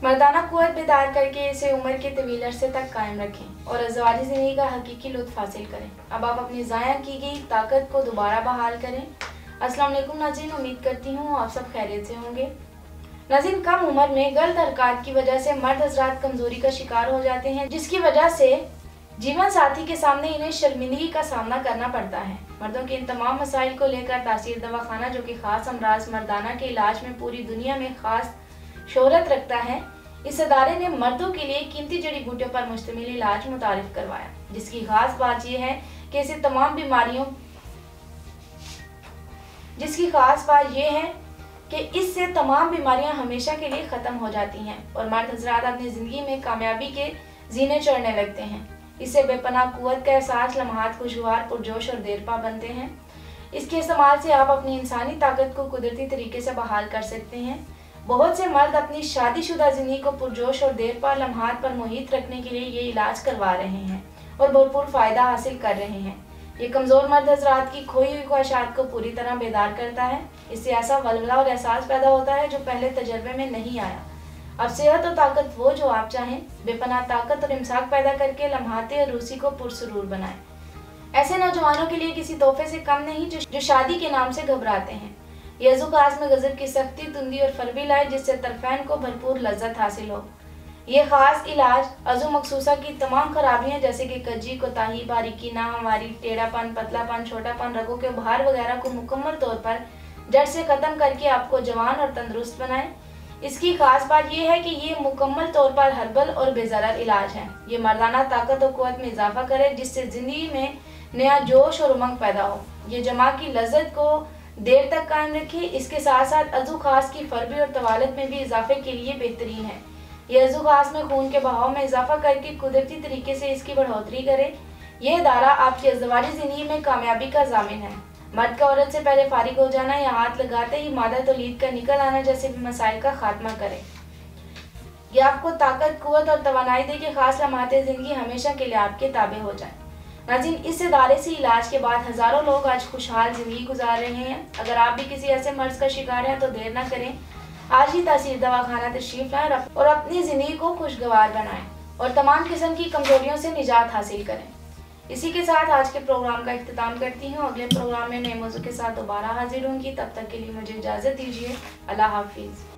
मर्दाना कुव्वत बेदार करके इसे उम्र के तवील अरसे तक कायम रखें और अज़वाजी ज़िंदगी का हकीकी लुत्फ़ हासिल करें। अब आप अपनी ज़ाया की गई ताकत को दोबारा बहाल करें। अस्सलाम वालेकुम नाज़रीन, उम्मीद करती हूँ आप सब खैरियत से होंगे। नाज़रीन, कम उम्र में गलत हरकत की वजह से मर्द हज़रात कमज़ोरी का शिकार हो जाते हैं, जिसकी वजह से जीवन साथी के सामने इन्हें शर्मिंदगी का सामना करना पड़ता है। मर्दों के इन तमाम मसाइल को लेकर तासीर दवाखाना, जो कि खास अमराज मर्दाना के इलाज में पूरी दुनिया में खास शोहरत रखता है, इस अदारे ने मर्दों के लिए कीमती जड़ी बूटियों पर मुश्तमिल इलाज मुतारिफ करवाया, जिसकी खास बात यह है कि इससे तमाम बीमारियों इससे तमाम बीमारियां हमेशा के लिए ख़त्म हो जाती हैं और मर्द हज़रात अपनी ज़िंदगी में कामयाबी के जीने चढ़ने लगते हैं। इससे बेपनाह कुव्वत का एहसास, लम्हात खुशगवार, पुरजोश और देरपा बनते हैं। इसके इस्तेमाल से आप अपनी इंसानी ताकत को कुदरती तरीके से बहाल कर सकते हैं। बहुत से मर्द अपनी शादीशुदा ज़िंदगी को पुरजोश और देरपा लम्हात पर मुहित रखने के लिए ये इलाज करवा रहे हैं और भरपूर फ़ायदा हासिल कर रहे हैं। ये कमज़ोर मर्द हज़रात की खोई हुई ख्वाहिशात को पूरी तरह बेदार करता है। इससे ऐसा वलवला और एहसास पैदा होता है जो पहले तजर्बे में नहीं आया। अब सेहत और ताकत वो जो आप चाहें, बेपनाह ताकत और इमसाक पैदा करके लम्हाते और रूसी को पुरसरूर बनाएं। ऐसे नौजवानों के लिए किसी तोहफे से कम नहीं जो शादी के नाम से घबराते हैं। ये अज़ुकास में गज़ब की सख्ती, तुंदी और फरबी लाए, जिससे तरफ़ैन को भरपूर लज्जत हासिल हो। ये ख़ास इलाज अज़ु मखसूसा की तमाम खराबियाँ जैसे कि कज्जी, कोताही, बारीकी, नाहमवारी, टेढ़ापन, पतलापन, छोटापन, रगों के भार वगैरह को मुकम्मल तौर पर जड़ से ख़त्म करके आपको जवान और तंदुरुस्त बनाए। इसकी खास बात यह है कि ये मुकम्मल तौर पर हर्बल और बेज़रर इलाज है। ये मर्दाना ताकत और क़ुव्वत में इजाफा करे, जिससे ज़िंदगी में नया जोश और उमंग पैदा हो। ये जमा की लज्जत को देर तक कायम रखे। इसके साथ साथ अज़ु खास की फरबी और तवालत में भी इजाफे के लिए बेहतरीन है। ये अज़ु खास में खून के बहाव में इजाफा करके कुदरती तरीके से इसकी बढ़ोतरी करे। यह अदारा आपकी अज़वाजी ज़िंदगी में कामयाबी का ज़ामिन है। मर्द का औरत से पहले फारिग हो जाना या हाथ लगाते ही मादा तौलीद का निकल आना जैसे भी मसाइल का खात्मा करे। यह आपको ताकत, कुव्वत और तवानाई दे के खास लम्हाते ज़िंदगी हमेशा के लिए आपके ताबे हो जाए। नाज़रीन, इस इदारे से इलाज के बाद हज़ारों लोग आज खुशहाल ज़िंदगी गुजार रहे हैं। अगर आप भी किसी ऐसे मर्ज का शिकार हैं तो देर न करें, आज ही तासीर दवाखाना तशरीफ लाएं और अपनी ज़िंदगी को खुशगवार बनाएं और तमाम किस्म की कमजोरियों से निजात हासिल करें। इसी के साथ आज के प्रोग्राम का इख्तिताम करती हूँ। अगले प्रोग्राम में नए मौजू के साथ दोबारा हाजिर होंगी। तब तक के लिए मुझे इजाज़त दीजिए। अल्लाह हाफिज़।